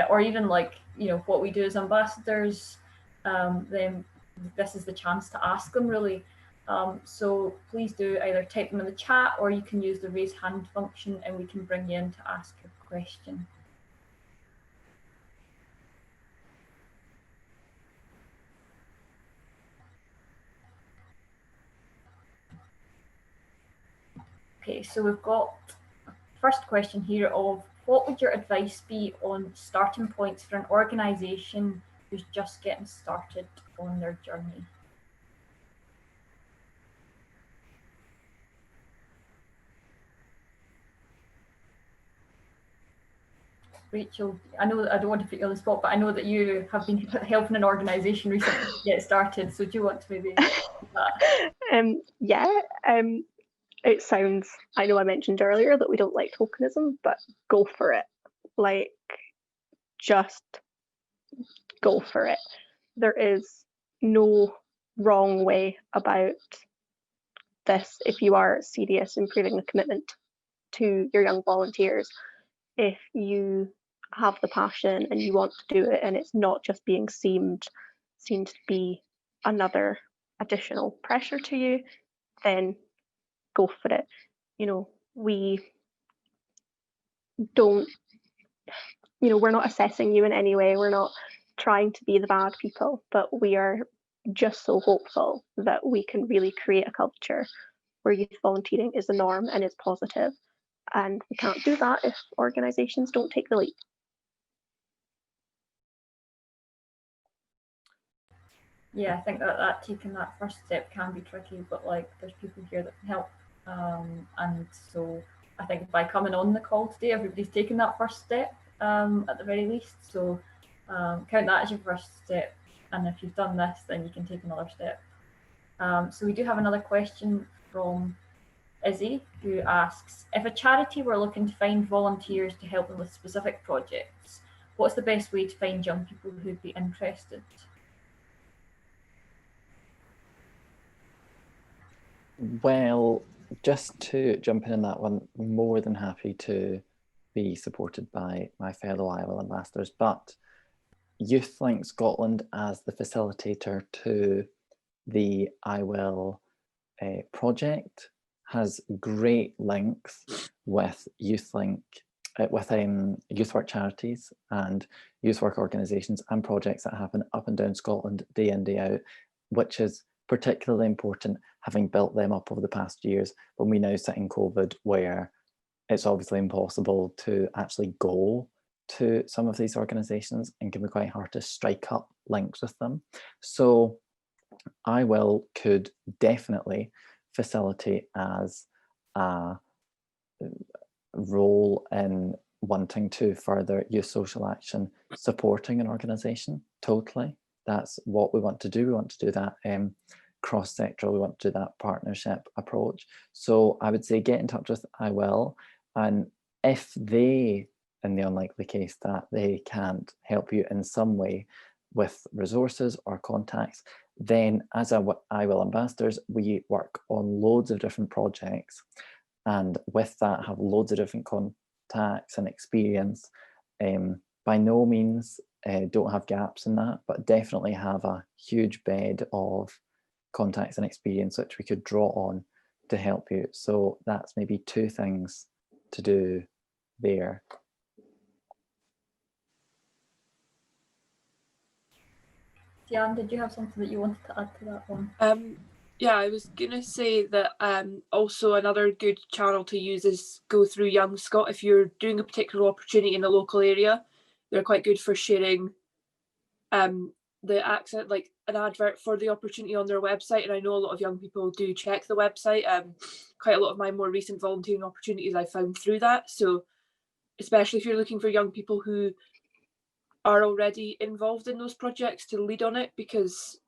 or even like, you know, what we do as ambassadors, then this is the chance to ask them really. So please do either type them in the chat, or you can use the raise hand function and we can bring you in to ask your question. Okay, so we've got a first question here of what would your advice be on starting points for an organisation who's just getting started on their journey? Rachel, I know that I don't want to put you on the spot, but I know that you have been helping an organisation recently get started. So do you want to maybe do that? Yeah, it sounds, I know I mentioned earlier that we don't like tokenism, but go for it. Like, just go for it. There is no wrong way about this if you are serious in proving the commitment to your young volunteers. If you have the passion and you want to do it, and it's not just being seemed to be another additional pressure to you, then go for it. You know, we don't, you know, we're not assessing you in any way. We're not trying to be the bad people, but we are just so hopeful that we can really create a culture where youth volunteering is the norm and is positive. And we can't do that if organisations don't take the lead. Yeah, I think that taking that first step can be tricky, but like there's people here that can help. And so I think by coming on the call today, everybody's taken that first step at the very least. So count that as your first step. And if you've done this, then you can take another step. So we do have another question from Izzy, who asks, if a charity were looking to find volunteers to help them with specific projects, what's the best way to find young people who'd be interested? Well, just to jump in on that one, more than happy to be supported by my fellow IWIL ambassadors, but YouthLink Scotland as the facilitator to the IWIL project has great links with YouthLink, with youth work charities and youth work organisations and projects that happen up and down Scotland day in, day out, which is particularly important, having built them up over the past years when we now sit in COVID, where it's obviously impossible to actually go to some of these organisations and can be quite hard to strike up links with them. So IWIL could definitely facilitate as a role in wanting to further youth social action, supporting an organisation. Totally. That's what we want to do. We want to do that cross-sectoral, we want to do that partnership approach. So I would say get in touch with IWIL, and if they, in the unlikely case that they can't help you in some way with resources or contacts, then as IWIL ambassadors, we work on loads of different projects, and with that have loads of different contacts and experience. By no means don't have gaps in that, but definitely have a huge bed of contacts and experience which we could draw on to help you. So that's maybe two things to do there. Jan, did you have something that you wanted to add to that one? Yeah, I was gonna say that also another good channel to use is go through Young Scot. If you're doing a particular opportunity in a local area, they're quite good for sharing the accent, like an advert for the opportunity on their website. And I know a lot of young people do check the website. Quite a lot of my more recent volunteering opportunities I found through that. So especially if you're looking for young people who are already involved in those projects to lead on it, because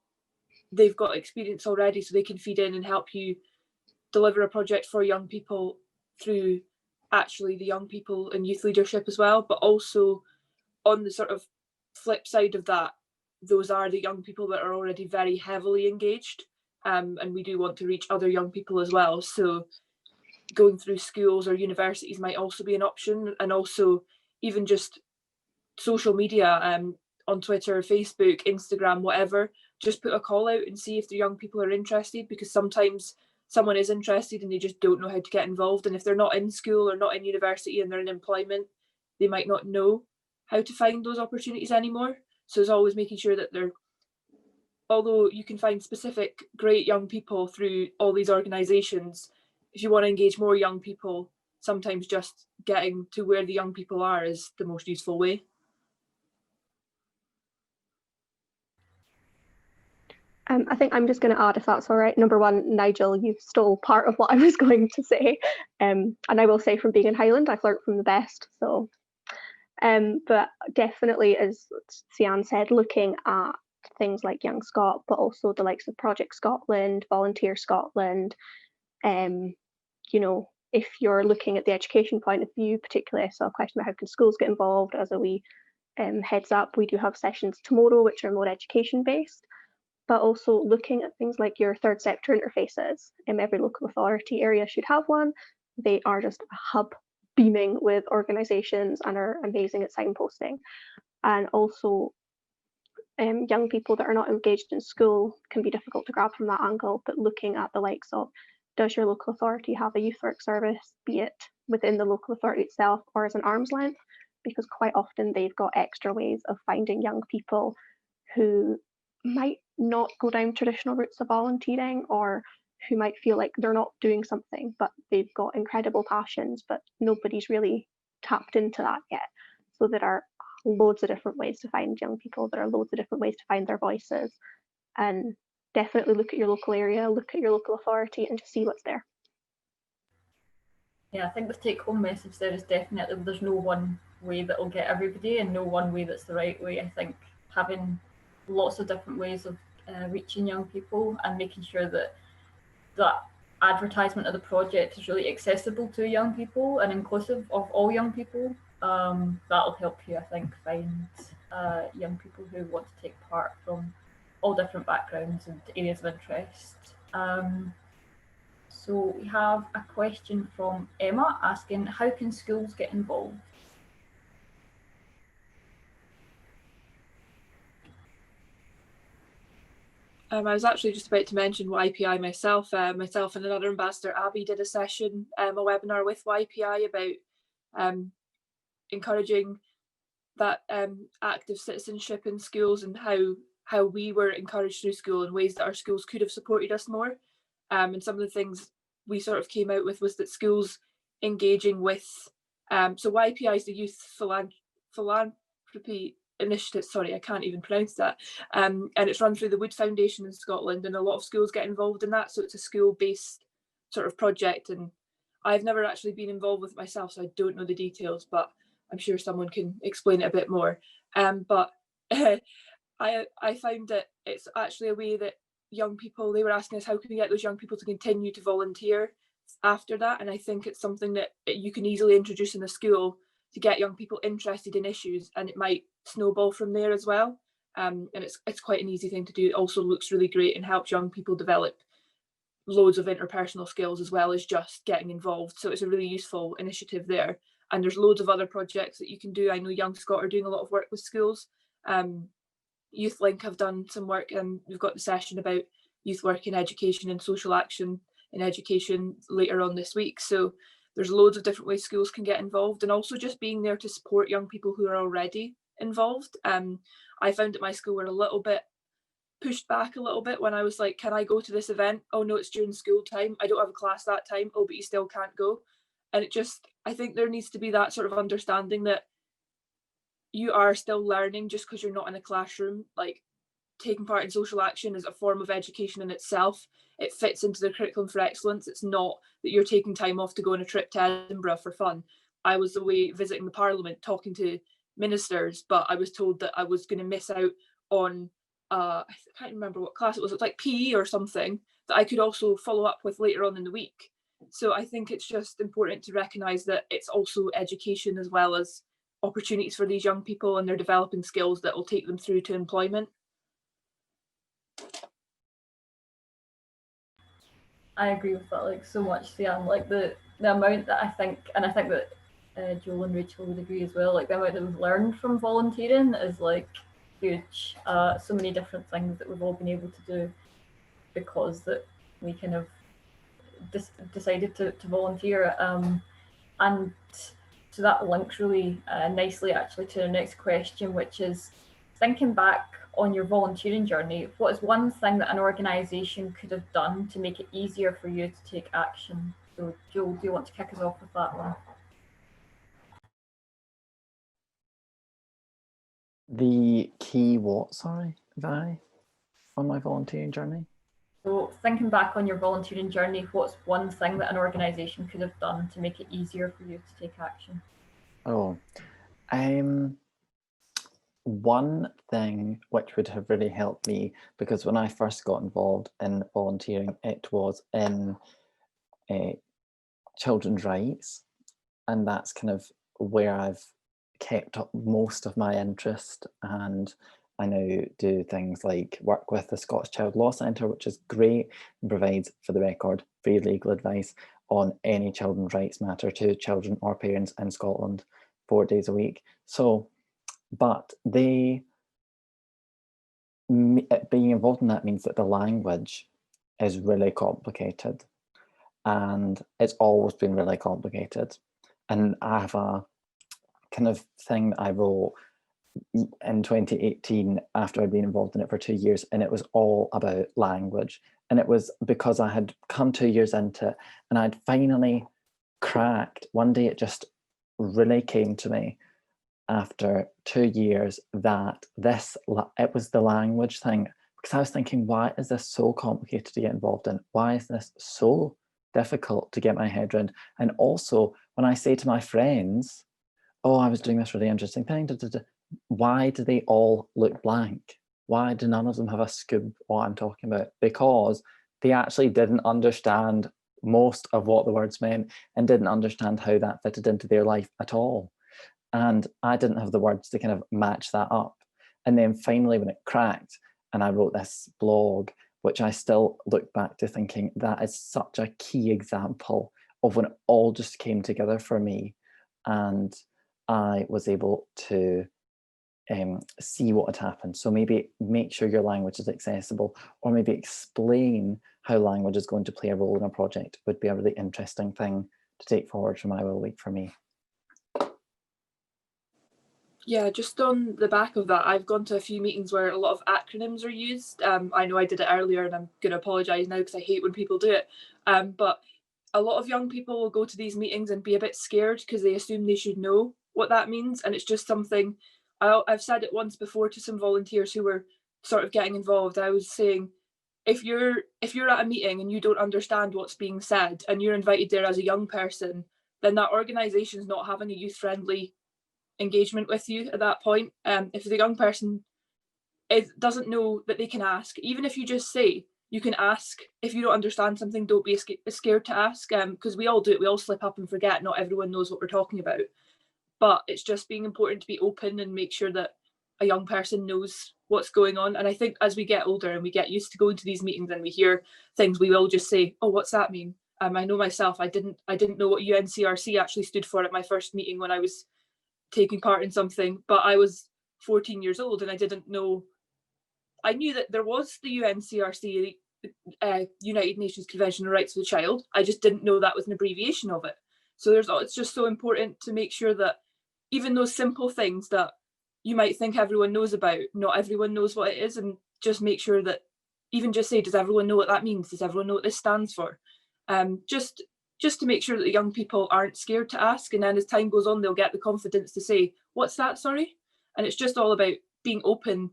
they've got experience already, so they can feed in and help you deliver a project for young people through actually the young people in youth leadership as well, but also on the sort of flip side of that, those are the young people that are already very heavily engaged, and we do want to reach other young people as well. So going through schools or universities might also be an option, and also even just social media, on Twitter, Facebook, Instagram, whatever, just put a call out and see if the young people are interested, because sometimes someone is interested and they just don't know how to get involved, and if they're not in school or not in university and they're in employment, they might not know how to find those opportunities anymore. So it's always making sure that they're, although you can find specific great young people through all these organisations, if you want to engage more young people, sometimes just getting to where the young people are is the most useful way. I think I'm just going to add, if that's all right. Number one, Nigel, you stole part of what I was going to say. And I will say, from being in Highland, I've learnt from the best. So, but definitely, as Sian said, looking at things like Young Scot, but also the likes of Project Scotland, Volunteer Scotland. You know, if you're looking at the education point of view, particularly, I saw a question about how can schools get involved. As a wee heads up, we do have sessions tomorrow, which are more education based. But also looking at things like your third sector interfaces. Every local authority area should have one. They are just a hub beaming with organisations and are amazing at signposting. And also young people that are not engaged in school can be difficult to grab from that angle, but looking at the likes of, does your local authority have a youth work service, be it within the local authority itself or as an arm's length? Because quite often they've got extra ways of finding young people who might not go down traditional routes of volunteering, or who might feel like they're not doing something, but they've got incredible passions, but nobody's really tapped into that yet. So there are loads of different ways to find young people. There are loads of different ways to find their voices, and definitely look at your local area, look at your local authority, and just see what's there. Yeah, I think the take-home message there is definitely there's no one way that will get everybody and no one way that's the right way. I think having lots of different ways of reaching young people and making sure that that advertisement of the project is really accessible to young people and inclusive of all young people, that'll help you, I think, find young people who want to take part from all different backgrounds and areas of interest. So we have a question from Emma asking, how can schools get involved? I was actually just about to mention YPI myself. Myself and another ambassador, Abby, did a session, a webinar with YPI about encouraging that active citizenship in schools, and how we were encouraged through school in ways that our schools could have supported us more. And some of the things we sort of came out with was that schools engaging with, so YPI is the Youth Philanthropy Initiative, sorry, I can't even pronounce that, and it's run through the Wood Foundation in Scotland, and a lot of schools get involved in that, so it's a school-based sort of project, and I've never actually been involved with it myself, so I don't know the details, but I'm sure someone can explain it a bit more. But I found that it's actually a way that young people, they were asking us, how can we get those young people to continue to volunteer after that? And I think it's something that you can easily introduce in a school to get young people interested in issues, and it might snowball from there as well. And it's quite an easy thing to do. It also looks really great and helps young people develop loads of interpersonal skills as well as just getting involved. So it's a really useful initiative there. And there's loads of other projects that you can do. I know Young Scot are doing a lot of work with schools. Youth Link have done some work, and we've got the session about youth work in education and social action in education later on this week. So there's loads of different ways schools can get involved, and also just being there to support young people who are already involved. I found at my school were a little bit pushed back a little bit when I was like, can I go to this event? Oh no, it's during school time. I don't have a class that time. Oh, but you still can't go. And it just, I think there needs to be that sort of understanding that you are still learning just because you're not in a classroom. Like, taking part in social action is a form of education in itself. It fits into the curriculum for excellence. It's not that you're taking time off to go on a trip to Edinburgh for fun. I was away visiting the Parliament, talking to ministers, but I was told that I was going to miss out on, I can't remember what class it was like PE or something, that I could also follow up with later on in the week. So I think it's just important to recognise that it's also education as well as opportunities for these young people, and they're developing skills that will take them through to employment. I agree with that, like, so much, Sian. Like the amount that I think that Joel and Rachel would agree as well. Like the amount that we've learned from volunteering is like huge. So many different things that we've all been able to do because that we kind of decided to volunteer. And so that links really nicely actually to the next question, which is thinking back on your volunteering journey, what is one thing that an organisation could have done to make it easier for you to take action? So Joel, do you want to kick us off with that one? The key what, sorry, Vi, on my volunteering journey? So thinking back on your volunteering journey, what's one thing that an organisation could have done to make it easier for you to take action? Oh, one thing which would have really helped me, because when I first got involved in volunteering, it was in children's rights, and that's kind of where I've kept up most of my interest. And I now do things like work with the Scottish Child Law Centre, which is great and provides, for the record, free legal advice on any children's rights matter to children or parents in Scotland 4 days a week. So, but being involved in that means that the language is really complicated, and it's always been really complicated. And I have a kind of thing that I wrote in 2018 after I'd been involved in it for 2 years, and it was all about language. And it was because I had come 2 years into it and I'd finally cracked. One day it just really came to me after 2 years that it was the language thing, because I was thinking, why is this so complicated to get involved in? Why is this so difficult to get my head around? And also when I say to my friends, oh, I was doing this really interesting thing, why do they all look blank? Why do none of them have a scoop what I'm talking about? Because they actually didn't understand most of what the words meant and didn't understand how that fitted into their life at all. And I didn't have the words to kind of match that up. And then finally, when it cracked and I wrote this blog, which I still look back to thinking that is such a key example of when it all just came together for me. And I was able to see what had happened. So maybe make sure your language is accessible, or maybe explain how language is going to play a role in a project would be a really interesting thing to take forward from I Will Week for me. Yeah, just on the back of that, I've gone to a few meetings where a lot of acronyms are used. I know I did it earlier and I'm going to apologise now because I hate when people do it. But a lot of young people will go to these meetings and be a bit scared because they assume they should know what that means. And it's just something, I've said it once before to some volunteers who were sort of getting involved. I was saying, if you're at a meeting and you don't understand what's being said and you're invited there as a young person, then that organisation is not having a youth-friendly engagement with you at that point. If the young person doesn't know that they can ask, even if you just say you can ask if you don't understand something, don't be scared to ask, because we all do it, we all slip up and forget, not everyone knows what we're talking about. But it's just being important to be open and make sure that a young person knows what's going on. And I think as we get older and we get used to going to these meetings and we hear things, we will just say, oh, what's that mean? I know myself, I didn't know what UNCRC actually stood for at my first meeting when I was taking part in something, but I was 14 years old and I didn't know. I knew that there was the UNCRC, United Nations Convention on Rights of the Child. I just didn't know that was an abbreviation of it. So it's just so important to make sure that even those simple things that you might think everyone knows about, not everyone knows what it is, and just make sure that even just say, does everyone know what that means? Does everyone know what this stands for? Just to make sure that the young people aren't scared to ask, and then as time goes on, they'll get the confidence to say, what's that, sorry? And it's just all about being open.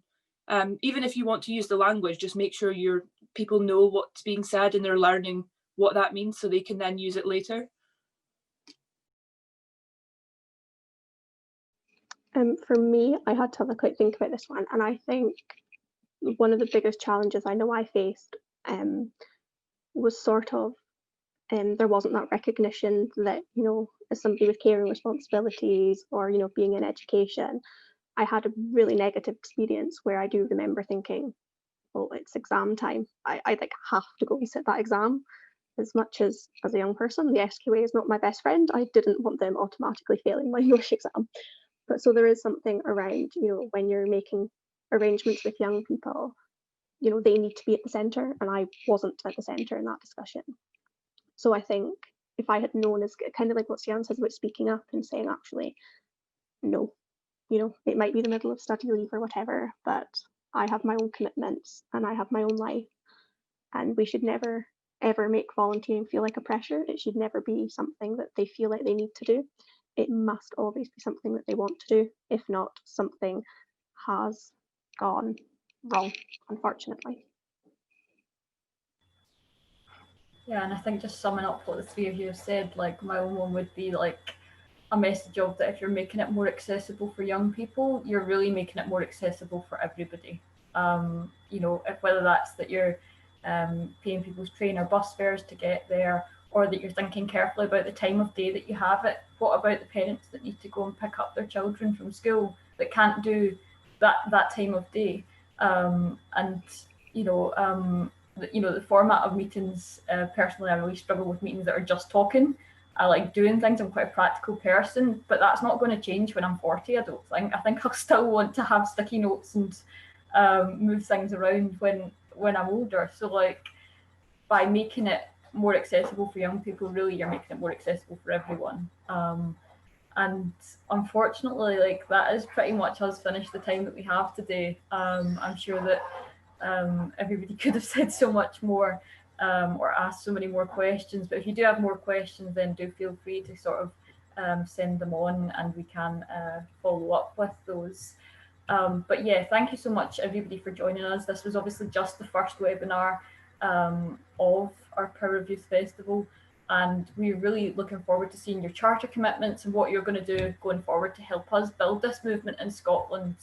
Even if you want to use the language, just make sure your people know what's being said and they're learning what that means so they can then use it later. For me, I had to have a quick think about this one, and I think one of the biggest challenges I know I faced was sort of there wasn't that recognition that, you know, as somebody with caring responsibilities or, you know, being in education, I had a really negative experience where I do remember thinking, well, it's exam time. I like have to go and sit that exam. As much as a young person, the SQA is not my best friend. I didn't want them automatically failing my English exam. But so there is something around, you know, when you're making arrangements with young people, you know, they need to be at the centre, and I wasn't at the centre in that discussion. So I think if I had known, as kind of like what Sian says about speaking up and saying, actually, no, you know, it might be the middle of study leave or whatever, but I have my own commitments and I have my own life, and we should never ever make volunteering feel like a pressure. It should never be something that they feel like they need to do. It must always be something that they want to do. If not, something has gone wrong, unfortunately. Yeah, and I think just summing up what the three of you have said, like my own one would be like a message of that if you're making it more accessible for young people, you're really making it more accessible for everybody. You know, if whether that's that you're paying people's train or bus fares to get there, or that you're thinking carefully about the time of day that you have it. What about the parents that need to go and pick up their children from school that can't do that time of day? And you know, the format of meetings. Personally, I really struggle with meetings that are just talking. I like doing things. I'm quite a practical person, but that's not going to change when I'm 40. I don't think. I think I'll still want to have sticky notes and move things around when I'm older. So like by making it more accessible for young people, really you're making it more accessible for everyone. And unfortunately, like that is pretty much us finished the time that we have today. I'm sure that everybody could have said so much more or asked so many more questions. But if you do have more questions, then do feel free to sort of send them on and we can follow up with those. But yeah, thank you so much everybody for joining us. This was obviously just the first webinar of our Power of Youth Festival, and we're really looking forward to seeing your charter commitments and what you're going to do going forward to help us build this movement in Scotland.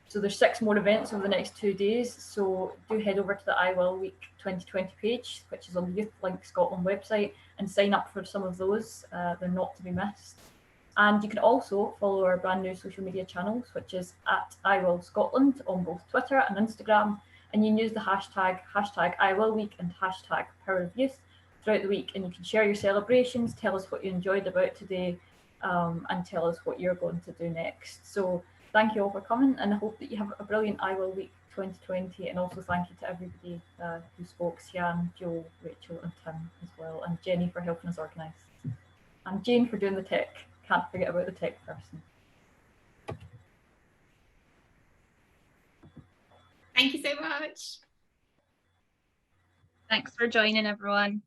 So there's 6 more events over the next 2 days, so do head over to the I Will Week 2020 page, which is on the Youth Link Scotland website, and sign up for some of those. They're not to be missed. And you can also follow our brand new social media channels, which is at IWillScotland on both Twitter and Instagram. And you can use the hashtag IWillWeek and hashtag Power of Youth throughout the week. And you can share your celebrations, tell us what you enjoyed about today, and tell us what you're going to do next. So thank you all for coming, and I hope that you have a brilliant I Will Week 2020. And also thank you to everybody who spoke, Sian, Joe, Rachel and Tim as well, and Jenny for helping us organise. And Jane for doing the tech. Can't forget about the tech person. Thank you so much. Thanks for joining, everyone.